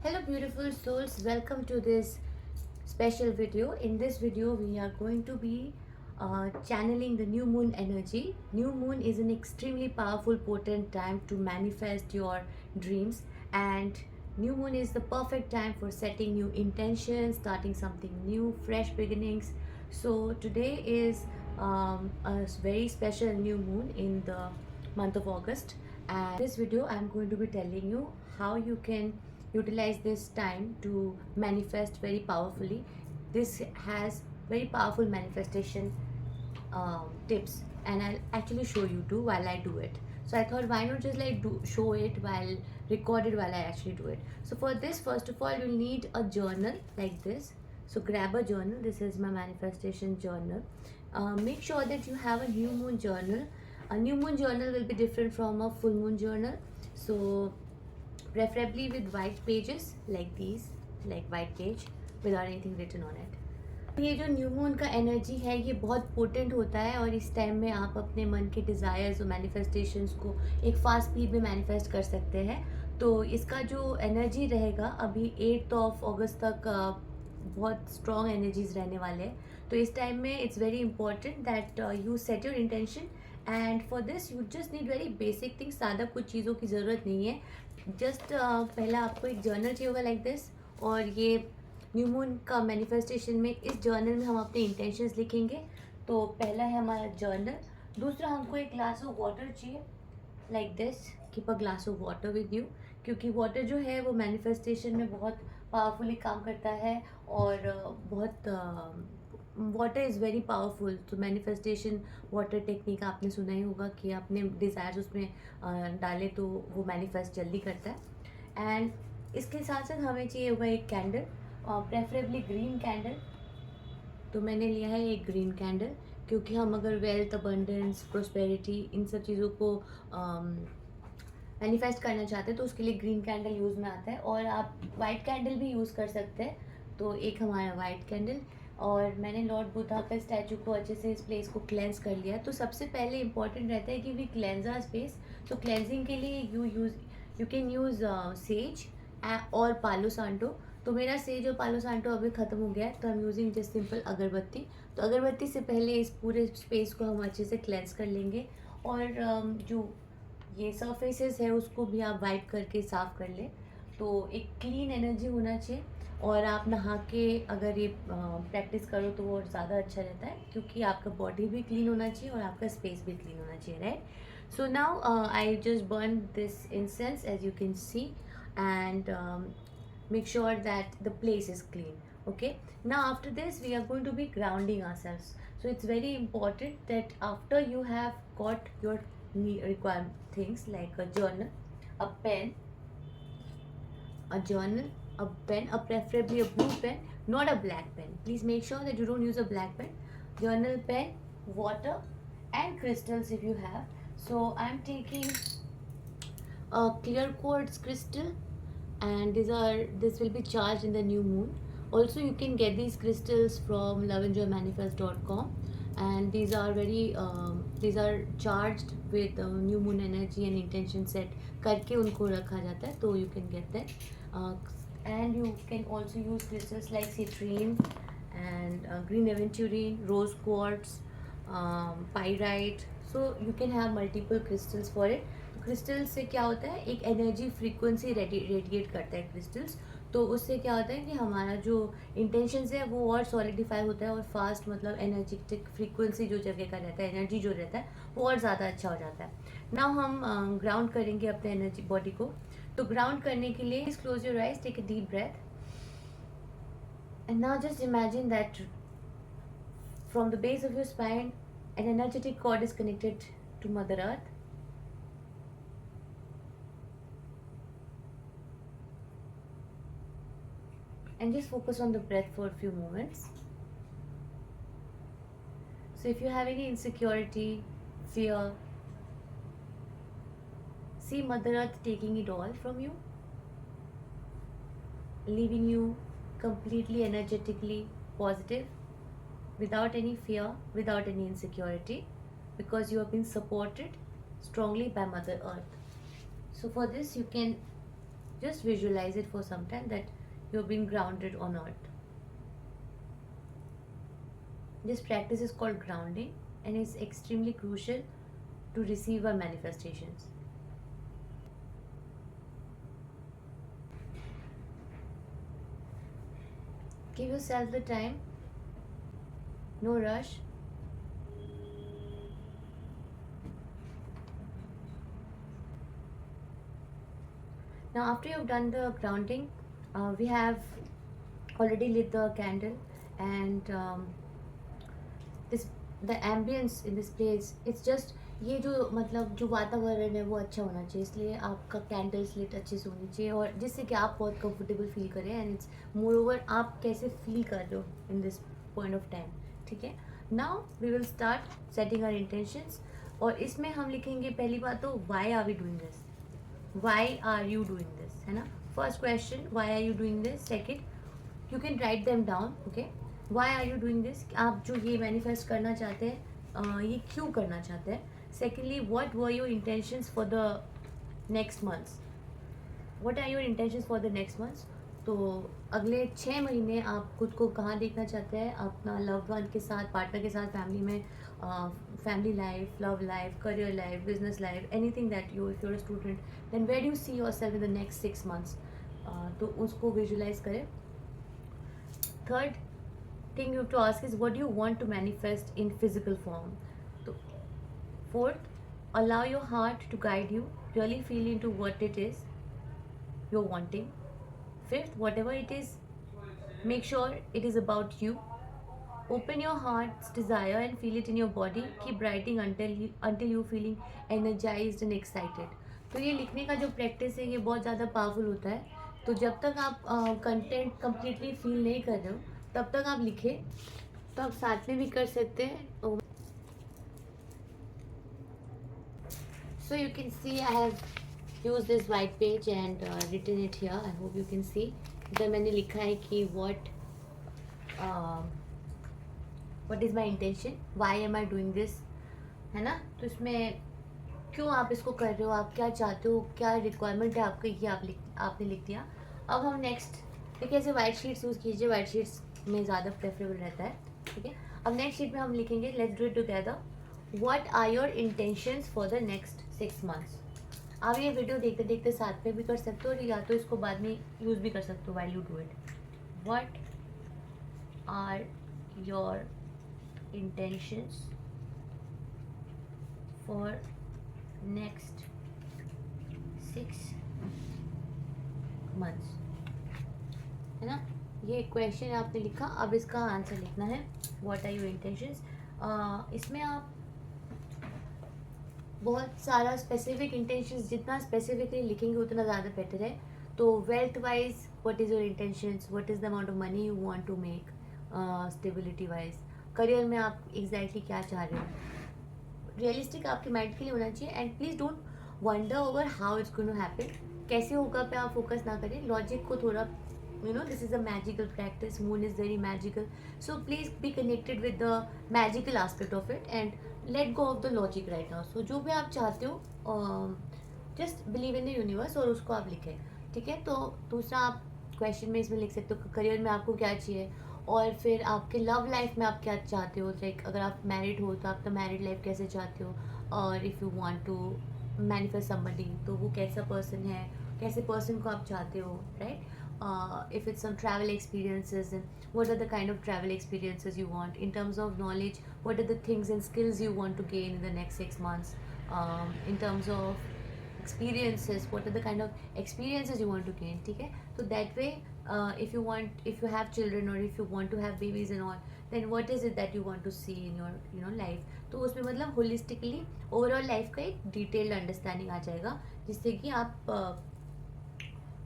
Hello beautiful souls, welcome to this special video. In this video we are going to be channeling the new moon energy. New moon is an extremely powerful potent time to manifest your dreams, and new moon is the perfect time for setting new intentions, starting something new, fresh beginnings. So today is a very special new moon in the month of August, and in this video I'm going to be telling you how you can utilize this time to manifest very powerfully. This has very powerful manifestation tips, and I'll actually show you too while I do it. So I thought, why not just like show it while record it while I actually do it. So for this, first of all, you'll need a journal like this. So grab a journal. This is my manifestation journal. Make sure that you have a new moon journal. A new moon journal will be different from a full moon journal. So preferably with white pages like these, like white page without anything written on it. ये जो new moon का energy है ये बहुत potent होता है, और इस टाइम में आप अपने मन के डिज़ायर्स और मैनिफेस्टेशंस को एक फास्ट स्पीड में मैनिफेस्ट कर सकते हैं. तो इसका जो एनर्जी रहेगा अभी 8 ऑफ अगस्त तक बहुत स्ट्रॉन्ग एनर्जीज रहने वाले हैं. तो इस टाइम में it's very important that you set your intention, and for this you just need very basic things. ज़्यादा कुछ चीज़ों की ज़रूरत नहीं है. जस्ट पहला आपको एक जर्नल चाहिए होगा लाइक दिस, और ये न्यू मून का मैनिफेस्टेशन में इस जर्नल में हम अपने इंटेंशंस लिखेंगे. तो पहला है हमारा जर्नल. दूसरा, हमको एक ग्लास ऑफ वाटर चाहिए like this. Keep a glass of water with you, क्योंकि वाटर जो है वो मैनिफेस्टेशन में बहुत पावरफुली काम करता है, और बहुत वाटर इज़ वेरी पावरफुल. तो मैनिफेस्टेशन वाटर टेक्निक आपने सुना ही होगा कि अपने डिज़ायर्स उसमें डालें तो वो मैनिफेस्ट जल्दी करता है. एंड इसके साथ साथ हमें चाहिए होगा एक कैंडल, प्रेफरेबली ग्रीन कैंडल. तो मैंने लिया है एक ग्रीन कैंडल, क्योंकि हम अगर वेल्थ, अबंडेंस, प्रोस्पेरिटी इन सब चीज़ों को मैनिफेस्ट करना चाहते हैं तो उसके लिए ग्रीन कैंडल यूज़ में आता है. और आप वाइट कैंडल भी यूज़ कर सकते हैं. तो एक हमारा वाइट कैंडल, और मैंने लॉर्ड बुद्धा का स्टैचू को अच्छे से इस प्लेस को क्लेंस कर लिया. तो सबसे पहले इंपॉर्टेंट रहता है कि वी क्लेंस आवर स्पेस. तो क्लेंजिंग के लिए यू कैन यूज़ सेज और पालो सांटो. तो मेरा सेज और पालो सांटो अभी ख़त्म हो गया है, तो I am using just simple अगरबत्ती. तो अगरबत्ती से पहले इस पूरे स्पेस को हम अच्छे से क्लेंस कर लेंगे. और जो ये सरफेसेस है उसको भी आप वाइप करके साफ़ कर लें. तो एक क्लीन एनर्जी होना चाहिए. और आप नहा के अगर ये प्रैक्टिस करो तो वो ज़्यादा अच्छा रहता है, क्योंकि आपका बॉडी भी क्लीन होना चाहिए और आपका स्पेस भी क्लीन होना चाहिए, right. So now I just burn this incense as you can see, and make sure that the place is clean. Okay, now after this we are going to be grounding ourselves. So it's very important that after you have got your required things like a journal, a pen, a journal, a pen, a preferably a blue pen, not a black pen. Please make sure that you don't use a black pen. Journal, pen, water, and crystals if you have. So I'm taking a clear quartz crystal, and this will be charged in the new moon. Also you can get these crystals from loveandjoymanifest.com, and these are these are charged with new moon energy and intention set करके उनको रखा जाता है. तो you can get that. And you can also use crystals like citrine and green aventurine, rose quartz, pyrite. So you can have multiple crystals for it. Crystals से क्या होता है, एक एनर्जी फ्रीक्वेंसी रेडिएट करता है क्रिस्टल्स. तो उससे क्या होता है कि हमारा जो इंटेंशंस है वो और सॉलिडिफाई होता है, और फास्ट मतलब एनर्जेटिक फ्रीक्वेंसी जो जगह का रहता है, एनर्जी जो रहता है वो और ज़्यादा अच्छा हो जाता है. नाउ हम ग्राउंड करेंगे अपने एनर्जी बॉडी को. तो ग्राउंड करने के लिए please close your eyes, take a deep breath, and now just imagine that from the base of your spine an energetic cord is connected to Mother Earth. And just focus on the breath for a few moments. So if you have any insecurity, fear, see Mother Earth taking it all from you, leaving you completely energetically positive, without any fear, without any insecurity, because you have been supported strongly by Mother Earth. So for this you can Just visualize it for some time that you've been grounded or not. This practice is called grounding and it's extremely crucial to receive our manifestations. Give yourself the time, no rush. Now, after you've done the grounding, we have already lit the candle, and this the ambience in this place. It's just ये जो मतलब जो वातावरण है वो अच्छा होना चाहिए, इसलिए आपका कैंडल स्लिट अच्छे से होनी चाहिए और जिससे कि आप बहुत कंफर्टेबल फील करें एंड इट्स मोर ओवर आप कैसे फील कर रहे हो in this point of time. ठीक है, now we will start setting our intentions. और इसमें हम लिखेंगे पहली बात तो why are we doing this, why are you doing this, है ना. First question, why are you doing this. Second, you can write them down. Okay, why are you doing this, आप जो ये मैनिफेस्ट करना चाहते हैं ये क्यों करना चाहते हैं. Secondly, what were your intentions for the next months, what are your intentions for the next months. तो अगले 6 महीने आप खुद को कहाँ देखना चाहते हैं, अपना लव्ड वन के साथ, पार्टनर के साथ, फैमिली में, family life, love life, career life, business life, anything that you, if you are a student, then where do you see yourself in the next 6 months. तो उसको visualise करें. Third thing you have to ask is what do you want to manifest in physical form. So, fourth, allow your heart to guide you, really feel into what it is you're wanting. Fifth, whatever it is, make sure it is about you. Open your heart's desire and feel it in your body. Keep writing until you feeling energized and excited. तो ये लिखने का जो practice है ये बहुत ज़्यादा powerful होता है. तो जब तक आप कंटेंट कंप्लीटली फील नहीं कर रहे हो तब तक आप लिखें. तो आप साथ में भी कर सकते हैं. So you can see I have use this white page and written it here. I hope you can see. इधर मैंने लिखा है कि what is my intention, why am I doing this, है ना. तो इसमें क्यों आप इसको कर रहे हो, आप क्या चाहते हो, क्या रिक्वायरमेंट है आपका, ये आपने लिख दिया. अब हम नेक्स्ट देखिए, ऐसे वाइट शीट्स यूज़ कीजिए, वाइट शीट्स में ज़्यादा प्रेफरेबल रहता है. ठीक है, अब नेक्स्ट शीट में हम लिखेंगे, let's do it together, what are your intentions for the next 6 months. आप ये वीडियो देखते देखते साथ में भी कर सकते हो और या तो इसको बाद में यूज़ भी कर सकते हो while you do it. What are your intentions for next 6 months, है ना. ये क्वेश्चन आपने लिखा, अब इसका आंसर लिखना है, व्हाट आर योर इंटेंशंस. इसमें आप बहुत सारा स्पेसिफिक इंटेंशंस, जितना स्पेसिफिकली लिखेंगे उतना ज़्यादा बेटर है. तो wealth wise, what is your intentions, what is the amount of money you want to make, stability wise, career में आप एग्जैक्टली क्या चाह रहे हो. रियलिस्टिक आपके माइंड के लिए होना चाहिए. And please don't wonder over how it's going to happen, कैसे होगा पे आप फोकस ना करें. लॉजिक को थोड़ा, this is a magical practice, moon is very magical, so please be connected with the magical aspect of it and let go of the logic right now. So जो भी आप चाहते हो just believe in the universe और उसको आप लिखें. ठीक है, तो दूसरा आप क्वेश्चन में इसमें लिख सकते हो करियर में आपको क्या चाहिए और फिर आपके लव लाइफ में आप क्या चाहते हो. लाइक अगर आप मैरिड हो तो आप तो मैरिड लाइफ कैसे चाहते हो, और if you want to manifest somebody तो वो कैसा पर्सन है, कैसे पर्सन को आप चाहते हो, right. If it's some travel experiences, and what are the kind of travel experiences you want. In terms of knowledge, what are the things and skills you want to gain in the next 6 months. In terms of experiences, what are the kind of experiences you want to gain. ठीक है, तो that way if you have children or if you want to have babies and all, then what is it that you want to see in your life. तो उसमें मतलब holistically overall life का एक detailed understanding आ जाएगा, जिससे कि आप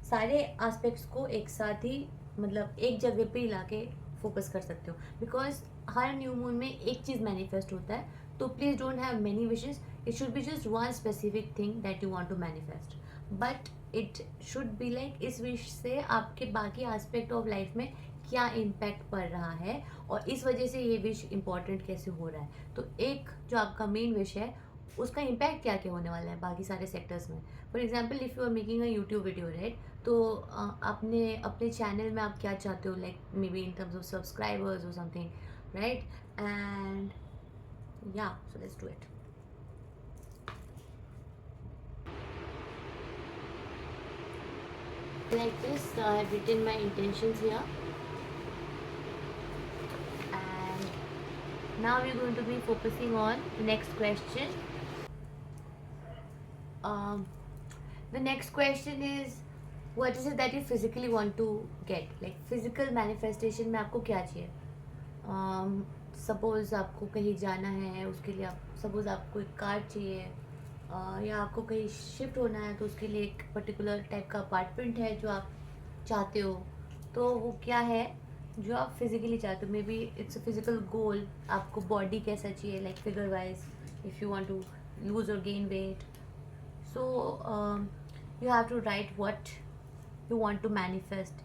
सारे एस्पेक्ट्स को एक साथ ही मतलब एक जगह पे ही ला के फोकस कर सकते हो. बिकॉज हर न्यू मून में एक चीज़ मैनिफेस्ट होता है. तो please don't have many wishes, it should be just one specific thing that you want to manifest. But it should be like इस विश से आपके बाकी एस्पेक्ट ऑफ लाइफ में क्या इम्पैक्ट पड़ रहा है और इस वजह से ये विश इम्पॉर्टेंट कैसे हो रहा है. तो एक जो आपका मेन विश है उसका इम्पैक्ट क्या क्या होने वाला है बाकी सारे सेक्टर्स में। For example if you are making a YouTube video right, तो आपने अपने चैनल में आप क्या चाहते हो, like may be in terms of subscribers और समथिंग राइट, एंड या so let's do it. Like this, I have written my intentions here, and now we're going to be focusing on the next question. um, the next question is, what is it that you physically want to get, like physical manifestation में आपको क्या चाहिए। Suppose आपको कहीं जाना है, उसके लिए आप सपोज़ आपको एक कार चाहिए, या आपको कहीं शिफ्ट होना है तो उसके लिए एक पर्टिकुलर टाइप का अपार्टमेंट है जो आप चाहते हो, तो वो क्या है जो आप फिज़िकली चाहते हो। May be it's a physical goal, आपको बॉडी कैसा चाहिए, like figure wise, if you want to lose और gain weight, so you have to write what you want to manifest,